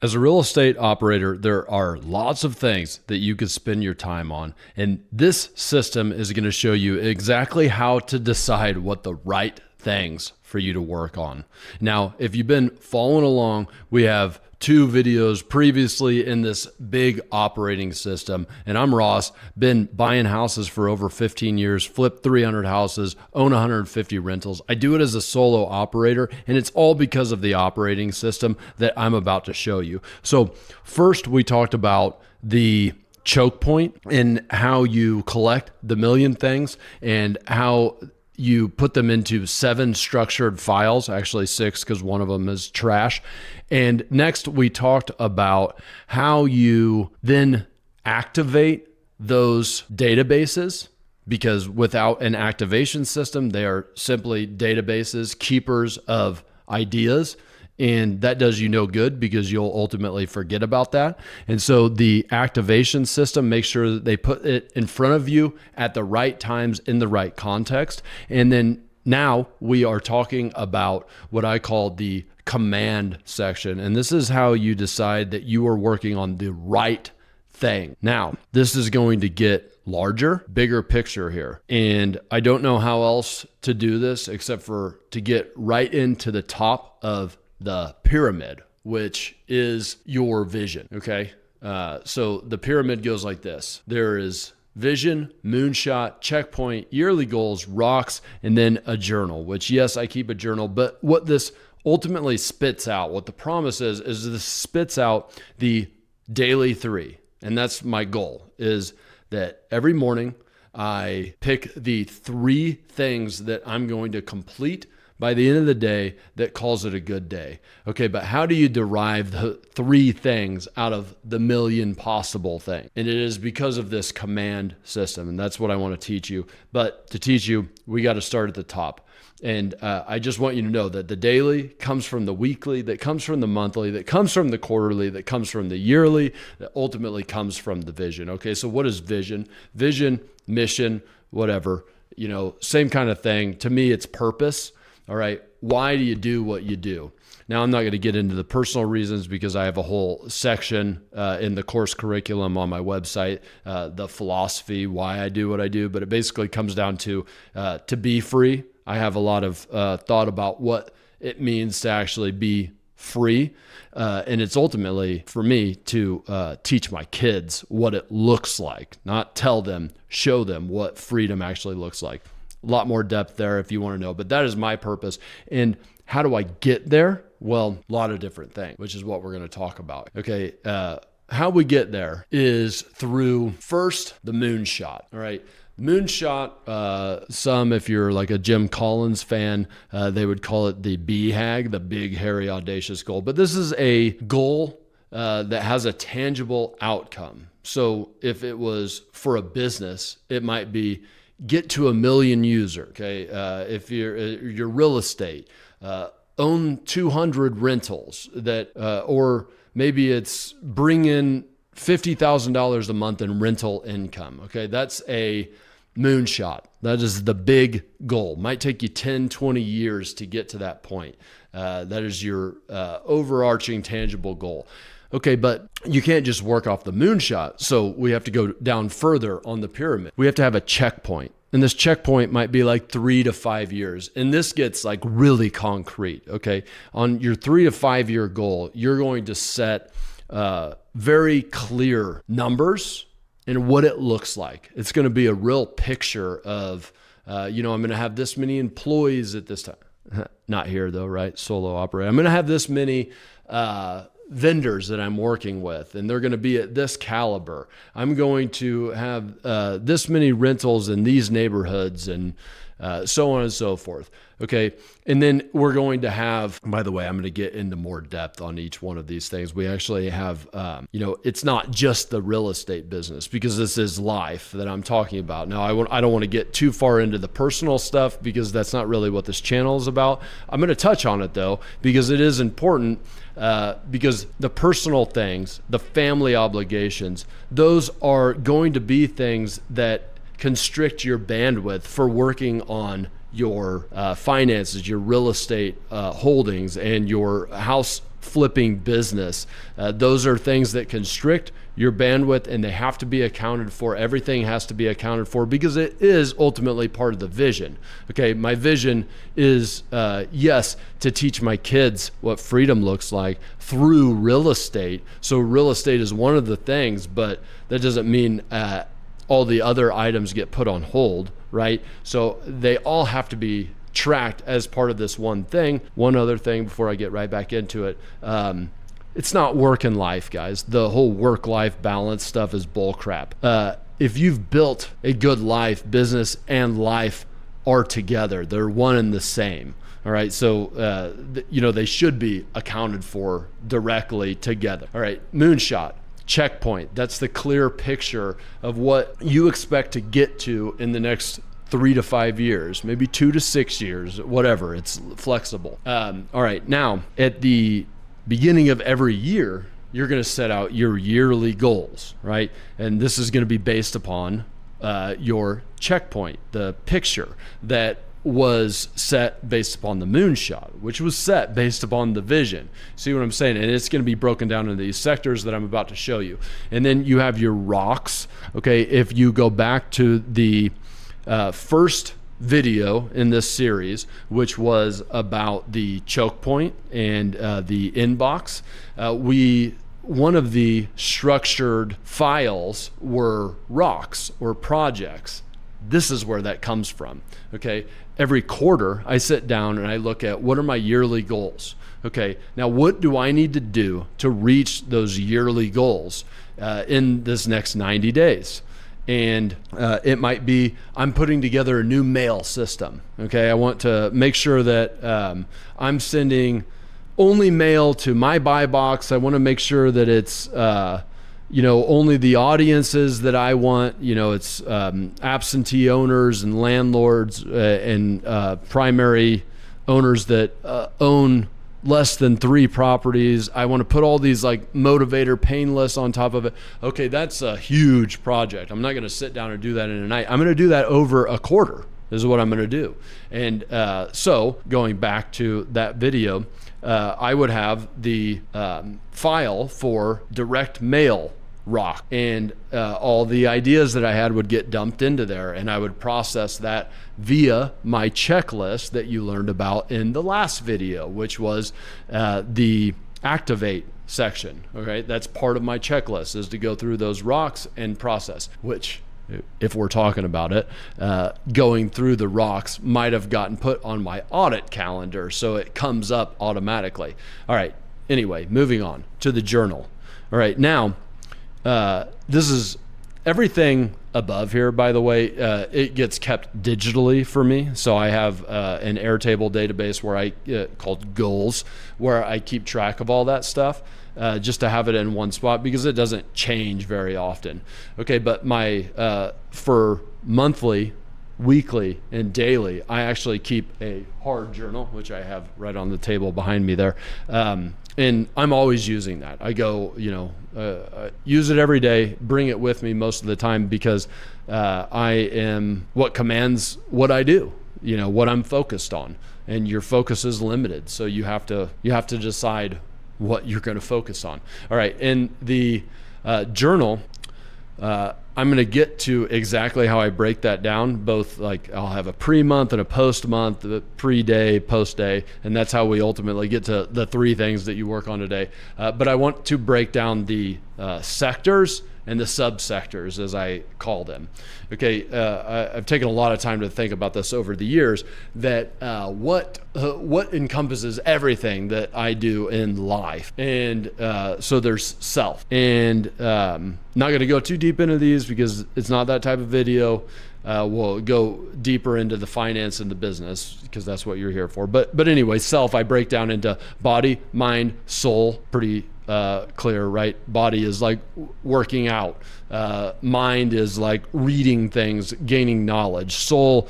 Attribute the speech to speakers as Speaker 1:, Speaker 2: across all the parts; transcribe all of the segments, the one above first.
Speaker 1: As a real estate operator, there are lots of things that you could spend your time on. And this system is going to show you exactly how to decide what the right things for you to work on. Now, if you've been following along, we have 2 videos previously in this big operating system. And I'm Ross, been buying houses for over 15 years, flipped 300 houses, own 150 rentals. I do it as a solo operator, and it's all because of the operating system that I'm about to show you. So first, we talked about the choke point and how you collect the million things and how you put them into 7 structured files, actually 6 because one of them is trash. And next we talked about how you then activate those databases, because without an activation system, they are simply databases, keepers of ideas. And that does you no good because you'll ultimately forget about that. And so the activation system makes sure that they put it in front of you at the right times in the right context. And then now we are talking about what I call the command section. And this is how you decide that you are working on the right thing. Now, this is going to get larger, bigger picture here. And I don't know how else to do this except for to get right into the top of the pyramid, which is your vision. Okay. So the pyramid goes like this. There is vision, moonshot, checkpoint, yearly goals, rocks, and then a journal, which yes, I keep a journal, but what this ultimately spits out, what the promise is this spits out the daily 3. And that's my goal, is that every morning I pick the 3 things that I'm going to complete by the end of the day that calls it a good day. Okay, but how do you derive the 3 things out of the million possible things? And it is because of this command system, and that's what I want to teach you. But to teach you, we got to start at the top. And I just want you to know that the daily comes from the weekly, that comes from the monthly, that comes from the quarterly, that comes from the yearly, that ultimately comes from the vision. Okay, so what is vision? Vision, mission, whatever, same kind of thing. To me, it's purpose. All right. Why do you do what you do? Now, I'm not going to get into the personal reasons because I have a whole section in the course curriculum on my website, the philosophy, why I do what I do. But it basically comes down to be free. I have a lot of thought about what it means to actually be free. And it's ultimately for me to teach my kids what it looks like, not tell them, show them what freedom actually looks like. A lot more depth there if you want to know, but that is my purpose. And how do I get there? Well, a lot of different things, which is what we're going to talk about. Okay. How we get there is through first the moonshot. All right. Moonshot, if you're like a Jim Collins fan, they would call it the BHAG, the big, hairy, audacious goal. But this is a goal that has a tangible outcome. So if it was for a business, it might be get to 1 million users. Okay. If you're real estate, own 200 rentals or maybe it's bring in $50,000 a month in rental income. Okay. That's a moonshot. That is the big goal. Might take you 10, 20 years to get to that point. That is your overarching tangible goal. Okay, but you can't just work off the moonshot. So we have to go down further on the pyramid. We have to have a checkpoint. And this checkpoint might be like 3 to 5 years. And this gets like really concrete. Okay. On your 3 to 5 year goal, you're going to set very clear numbers and what it looks like. It's going to be a real picture of, I'm going to have this many employees at this time. Not here though, right? Solo operator. I'm going to have this many vendors that I'm working with, and they're going to be at this caliber. I'm going to have this many rentals in these neighborhoods, and so on and so forth. Okay. And then we're going to have, by the way, I'm going to get into more depth on each one of these things. We actually have, it's not just the real estate business, because this is life that I'm talking about. Now, I don't want to get too far into the personal stuff because that's not really what this channel is about. I'm going to touch on it though, because it is important, because the personal things, the family obligations, those are going to be things that constrict your bandwidth for working on your finances, your real estate holdings, and your house flipping business. Those are things that constrict your bandwidth, and they have to be accounted for. Everything has to be accounted for because it is ultimately part of the vision. Okay, my vision is, yes, to teach my kids what freedom looks like through real estate. So real estate is one of the things, but that doesn't mean all the other items get put on hold, right? So they all have to be tracked as part of this one thing. One other thing before I get right back into it. It's not work and life, guys. The whole work-life balance stuff is bullcrap. If you've built a good life, business and life are together. They're one and the same. All right. So, they should be accounted for directly together. All right. Moonshot. Checkpoint. That's the clear picture of what you expect to get to in the next 3 to 5 years, maybe 2 to 6 years, whatever. It's flexible. All right. Now, at the beginning of every year, you're going to set out your yearly goals, right? And this is going to be based upon your checkpoint, the picture that was set based upon the moonshot, which was set based upon the vision. See what I'm saying? And it's going to be broken down into these sectors that I'm about to show you. And then you have your rocks. Okay, if you go back to the first video in this series, which was about the choke point and the inbox, one of the structured files were rocks or projects. This is where that comes from. Okay, every quarter I sit down and I look at what are my yearly goals. Okay, now what do I need to do to reach those yearly goals in this next 90 days? And it might be I'm putting together a new mail system. Okay, I want to make sure that I'm sending only mail to my buy box. I want to make sure that it's only the audiences that I want. It's absentee owners and landlords and primary owners that own less than 3 properties. I want to put all these like motivator pain lists on top of it. Okay, that's a huge project. I'm not going to sit down and do that in a night. I'm going to do that over a quarter is what I'm going to do. And so going back to that video, I would have the file for direct mail rock, and all the ideas that I had would get dumped into there, and I would process that via my checklist that you learned about in the last video, which was the activate section. Okay, that's part of my checklist, is to go through those rocks and process, which, if we're talking about it, going through the rocks might have gotten put on my audit calendar, so it comes up automatically. All right, anyway, moving on to the journal. All right, now this is everything above here, by the way. It gets kept digitally for me. So I have an Airtable database where called Goals, where I keep track of all that stuff, just to have it in one spot because it doesn't change very often. Okay, but my for monthly, weekly, and daily, I actually keep a hard journal, which I have right on the table behind me there. And I'm always using that. I go, use it every day, bring it with me most of the time because I am what commands what I do, what I'm focused on. And your focus is limited. So you have to decide what you're going to focus on. All right. In the journal, I'm going to get to exactly how I break that down. Both, like, I'll have a pre-month and a post-month, a pre-day, post-day, and that's how we ultimately get to the 3 things that you work on today. But I want to break down the sectors and the subsectors, as I call them. Okay, I've taken a lot of time to think about this over the years, that what encompasses everything that I do in life. And so there's self. And not going to go too deep into these because it's not that type of video. We'll go deeper into the finance and the business because that's what you're here for. But anyway, self, I break down into body, mind, soul, pretty clear, right? Body is like working out. Mind is like reading things, gaining knowledge. Soul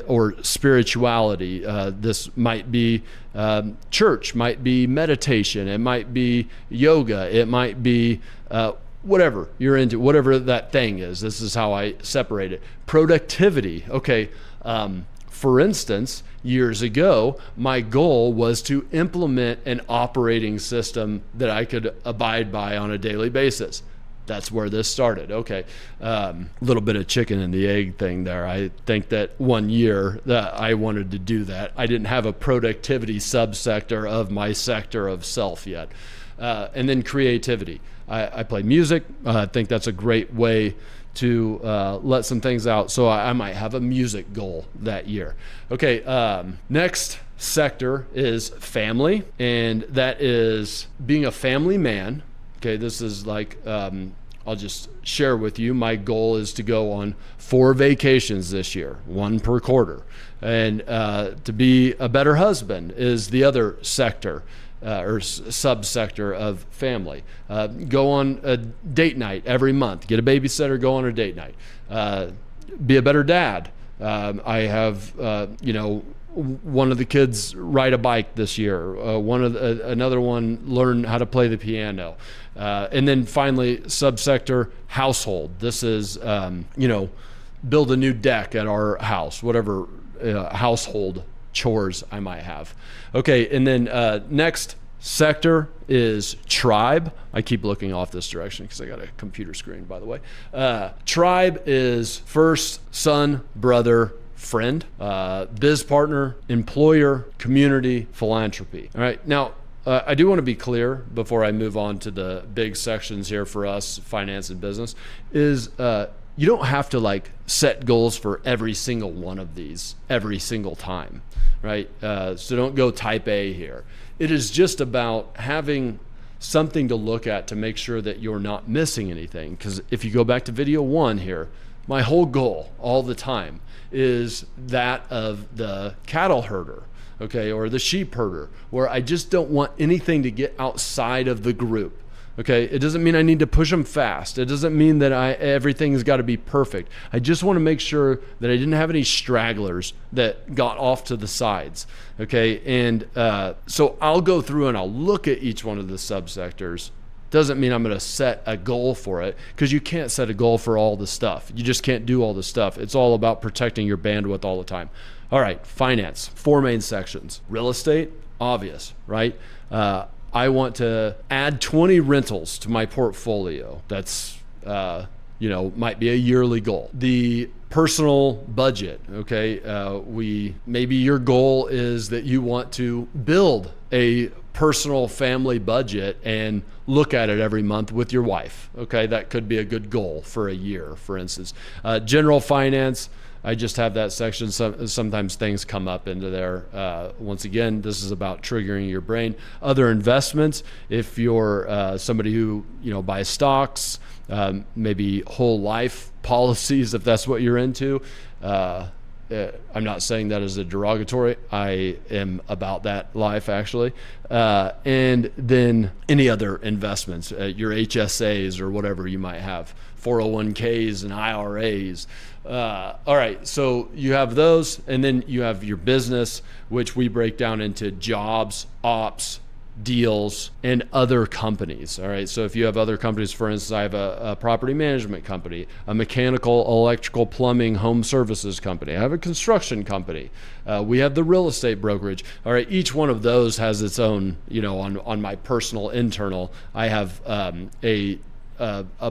Speaker 1: or spirituality. This might be church, might be meditation. It might be yoga. It might be whatever you're into, whatever that thing is. This is how I separate it. Productivity. Okay. for instance, years ago, my goal was to implement an operating system that I could abide by on a daily basis. That's where this started. Okay. A little bit of chicken and the egg thing there. I think that one year that I wanted to do that, I didn't have a productivity subsector of my sector of self yet. And then creativity. I play music. I think that's a great way to let some things out. So I might have a music goal that year. Okay. Next sector is family. And that is being a family man. Okay, this is like, I'll just share with you, my goal is to go on 4 vacations this year, 1 per quarter. And to be a better husband is the other sector or subsector of family. Go on a date night every month, get a babysitter, go on a date night. Be a better dad. I have, one of the kids ride a bike this year. Another one learn how to play the piano. And then finally, subsector household. This is, build a new deck at our house, whatever household chores I might have. Okay, and then next sector is tribe. I keep looking off this direction because I got a computer screen, by the way. Tribe is first, son, brother, friend, biz partner, employer, community, philanthropy. All right. Now, I do want to be clear before I move on to the big sections here for us, finance and business, is you don't have to like set goals for every single one of these every single time, right? So don't go type A here. It is just about having something to look at to make sure that you're not missing anything. Because if you go back to video 1 here, my whole goal all the time is that of the cattle herder, okay, or the sheep herder, where I just don't want anything to get outside of the group. Okay, it doesn't mean I need to push them fast. It doesn't mean that everything's got to be perfect. I just want to make sure that I didn't have any stragglers that got off to the sides. Okay, and so I'll go through and I'll look at each one of the subsectors. Doesn't mean I'm going to set a goal for it, because you can't set a goal for all the stuff. You just can't do all the stuff. It's all about protecting your bandwidth all the time. All right, finance, 4 main sections. Real estate, obvious, right? I want to add 20 rentals to my portfolio. That's, might be a yearly goal. The personal budget, okay? Maybe your goal is that you want to build a personal family budget and look at it every month with your wife. Okay, that could be a good goal for a year, for instance. General finance, I just have that section. Sometimes things come up into there. Once again, this is about triggering your brain. Other investments, if you're somebody who buys stocks, maybe whole life policies, if that's what you're into. I'm not saying that as a derogatory. I am about that life, actually. And then any other investments, your HSAs or whatever you might have, 401ks and IRAs. All right, so you have those, and then you have your business, which we break down into jobs, ops, deals, and other companies. All right, so if you have other companies, for instance, I have a property management company, a mechanical, electrical, plumbing, home services company. I have a construction company. We have the real estate brokerage. All right, each one of those has its own, on my personal internal, I have a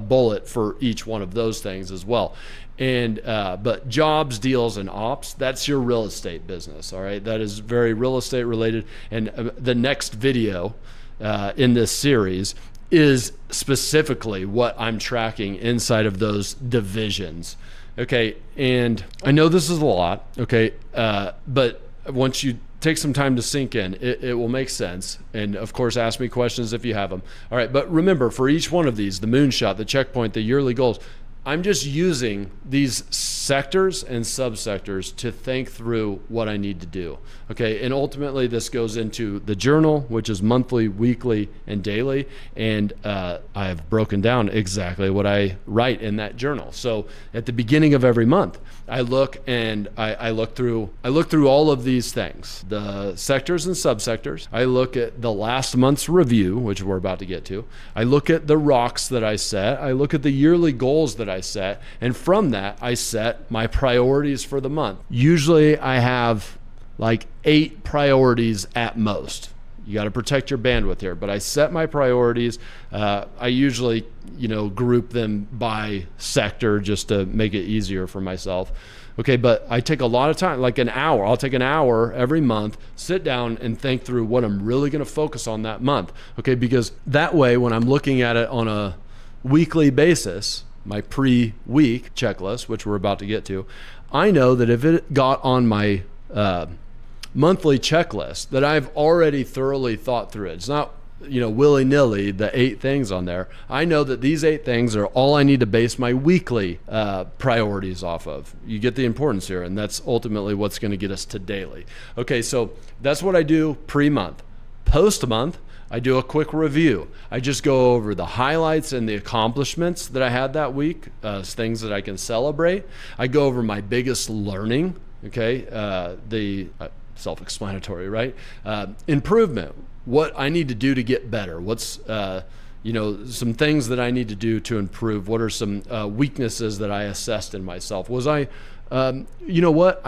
Speaker 1: bullet for each one of those things as well. And but jobs, deals, and ops, that's your real estate business. All right, that is very real estate related. And the next video in this series is specifically what I'm tracking inside of those divisions. Okay, and I know this is a lot. Okay, but once you take some time to sink in, it will make sense. And of course, ask me questions if you have them. All right, but remember, for each one of these, the moonshot, the checkpoint, the yearly goals, I'm just using these sectors and subsectors to think through what I need to do. Okay, and ultimately this goes into the journal, which is monthly, weekly, and daily. And I've broken down exactly what I write in that journal. So at the beginning of every month, I look and I look through all of these things, the sectors and subsectors. I look at the last month's review, which we're about to get to. I look at the rocks that I set. I look at the yearly goals that I set. And from that, I set my priorities for the month. Usually I have like 8 priorities at most. You got to protect your bandwidth here, but I set my priorities. I usually, group them by sector just to make it easier for myself. Okay, but I take a lot of time, like an hour. I'll take an hour every month, sit down and think through what I'm really going to focus on that month. Okay, because that way, when I'm looking at it on a weekly basis, my pre-week checklist, which we're about to get to, I know that if it got on my monthly checklist, that I've already thoroughly thought through it. It's not willy-nilly, the 8 things on there. I know that these 8 things are all I need to base my weekly priorities off of. You get the importance here, and that's ultimately what's going to get us to daily. Okay, so that's what I do pre-month. Post-month, I do a quick review. I just go over the highlights and the accomplishments that I had that week, things that I can celebrate. I go over my biggest learning, the self-explanatory, right? Improvement. What I need to do to get better. What's, some things that I need to do to improve. What are some weaknesses that I assessed in myself? Was I, I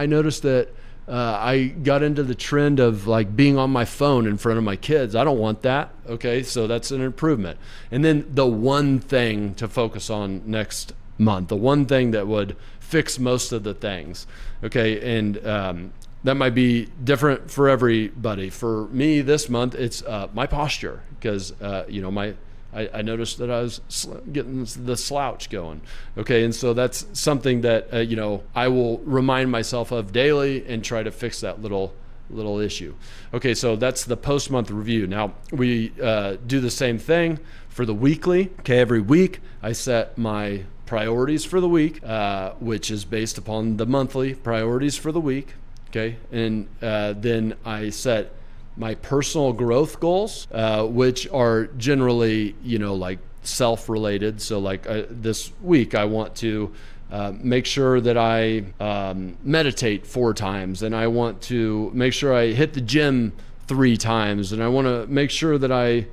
Speaker 1: noticed that I got into the trend of like being on my phone in front of my kids. I don't want that. Okay, so that's an improvement. And then the one thing to focus on next month, the one thing that would fix most of the things. Okay, and that might be different for everybody. For me this month, it's my posture because, I noticed that I was getting the slouch going. Okay, and so that's something that, I will remind myself of daily and try to fix that little issue. Okay, so that's the post-month review. Now, we do the same thing for the weekly. Okay, every week I set my priorities for the week, which is based upon the monthly priorities for the week. Okay, and then I set my personal growth goals, which are generally, like self-related. So like this week, I want to make sure that I meditate 4 times, and I want to make sure I hit the gym 3 times, and I want to make sure that I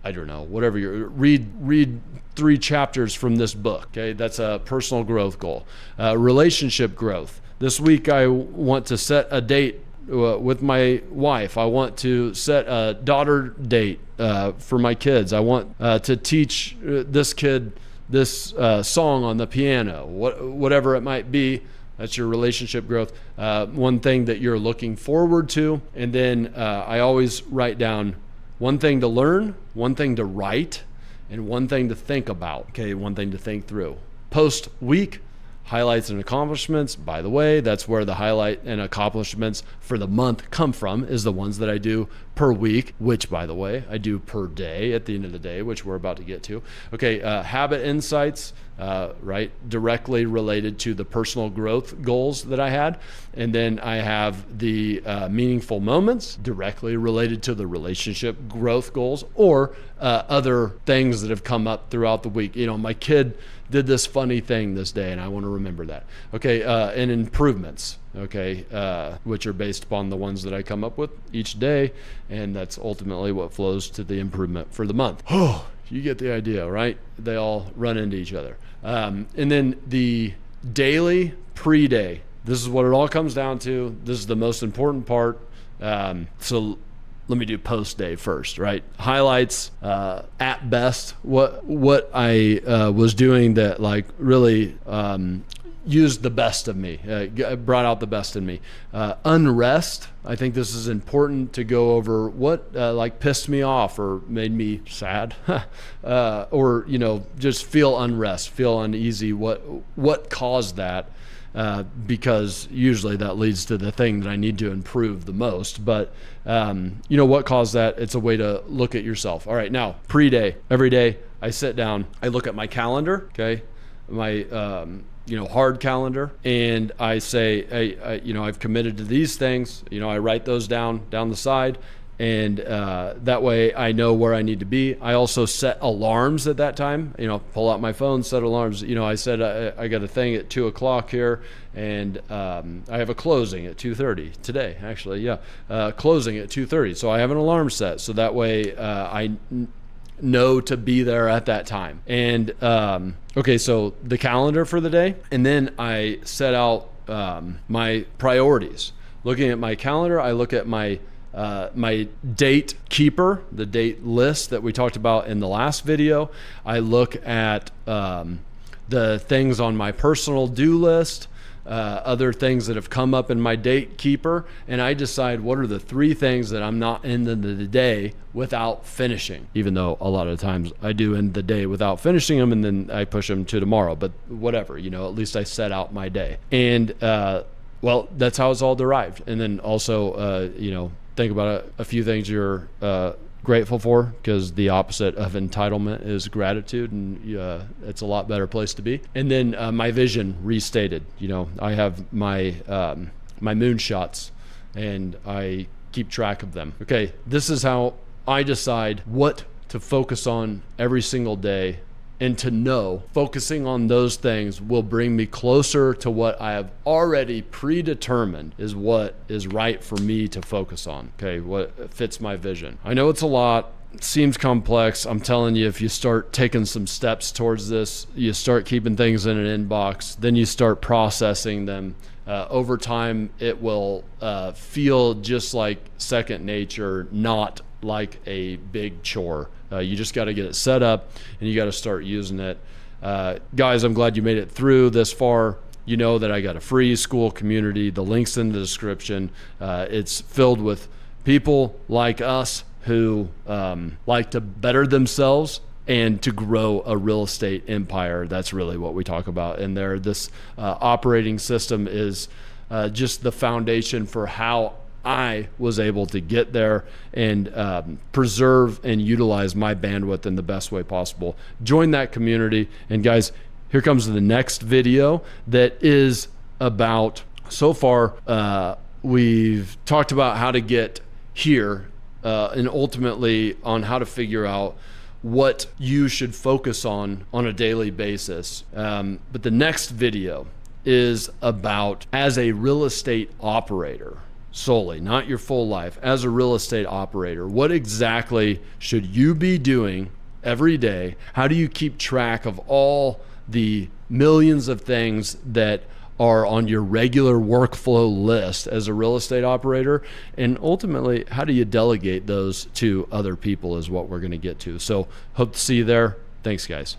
Speaker 1: don't know, whatever read 3 chapters from this book. Okay, that's a personal growth goal. Relationship growth. This week, I want to set a date with my wife. I want to set a daughter date for my kids. I want to teach this kid this song on the piano, whatever it might be. That's your relationship growth. One thing that you're looking forward to. And then I always write down one thing to learn, one thing to write, and one thing to think about. Okay, one thing to think through. Post week, highlights and accomplishments. By the way, that's where the highlight and accomplishments for the month come from, is the ones that I do per week, which, by the way, I do per day at the end of the day, which we're about to get to. Okay, habit insights, right, directly related to the personal growth goals that I had. And then I have the meaningful moments directly related to the relationship growth goals, or other things that have come up throughout the week. My kid did this funny thing this day, and I want to remember that. Okay, and improvements, okay, which are based upon the ones that I come up with each day, and that's ultimately what flows to the improvement for the month. Oh, you get the idea, right? They all run into each other. And then the daily pre-day. This is what it all comes down to. This is the most important part. So let me do post day first, right? Highlights, at best, what I was doing that like really used the best of me, brought out the best in me. Unrest, I think this is important to go over what like pissed me off or made me sad, or just feel unrest, feel uneasy. What caused that? Because usually that leads to the thing that I need to improve the most. But what caused that? It's a way to look at yourself. All right, now pre-day. Every day I sit down, I look at my calendar, okay, my hard calendar, and I say, hey, I've committed to these things. I write those down the side. And that way I know where I need to be. I also set alarms at that time, pull out my phone, set alarms. I said I got a thing at 2:00 here, and I have a closing at 2:30 today, actually. Yeah, closing at 2:30. So I have an alarm set. So that way know to be there at that time. And okay, so the calendar for the day, and then I set out my priorities. Looking at my calendar, I look at my date keeper, the date list that we talked about in the last video. I look at the things on my personal do list, other things that have come up in my date keeper, and I decide what are the 3 things that I'm not ending the day without finishing, even though a lot of times I do end the day without finishing them and then I push them to tomorrow, but whatever, at least I set out my day. And well, that's how it's all derived. And then also, think about a few things you're grateful for, because the opposite of entitlement is gratitude, and it's a lot better place to be. And then my vision restated. I have my my moonshots, and I keep track of them. Okay, this is how I decide what to focus on every single day, and to know focusing on those things will bring me closer to what I have already predetermined is what is right for me to focus on. Okay, what fits my vision. I know it's a lot. It seems complex. I'm telling you, if you start taking some steps towards this, you start keeping things in an inbox, then you start processing them. Over time, it will feel just like second nature, not like a big chore. You just got to get it set up, and you got to start using it. Guys, I'm glad you made it through this far. You know that I got a free school community. The link's in the description. It's filled with people like us who like to better themselves and to grow a real estate empire. That's really what we talk about in there. This operating system is just the foundation for how I was able to get there and preserve and utilize my bandwidth in the best way possible. Join that community. And guys, here comes the next video that is about, so far, we've talked about how to get here and ultimately on how to figure out what you should focus on a daily basis. But the next video is about, as a real estate operator, solely, not your full life, as a real estate operator, what exactly should you be doing every day? How do you keep track of all the millions of things that are on your regular workflow list as a real estate operator? And ultimately, how do you delegate those to other people is what we're going to get to. So hope to see you there. Thanks, guys.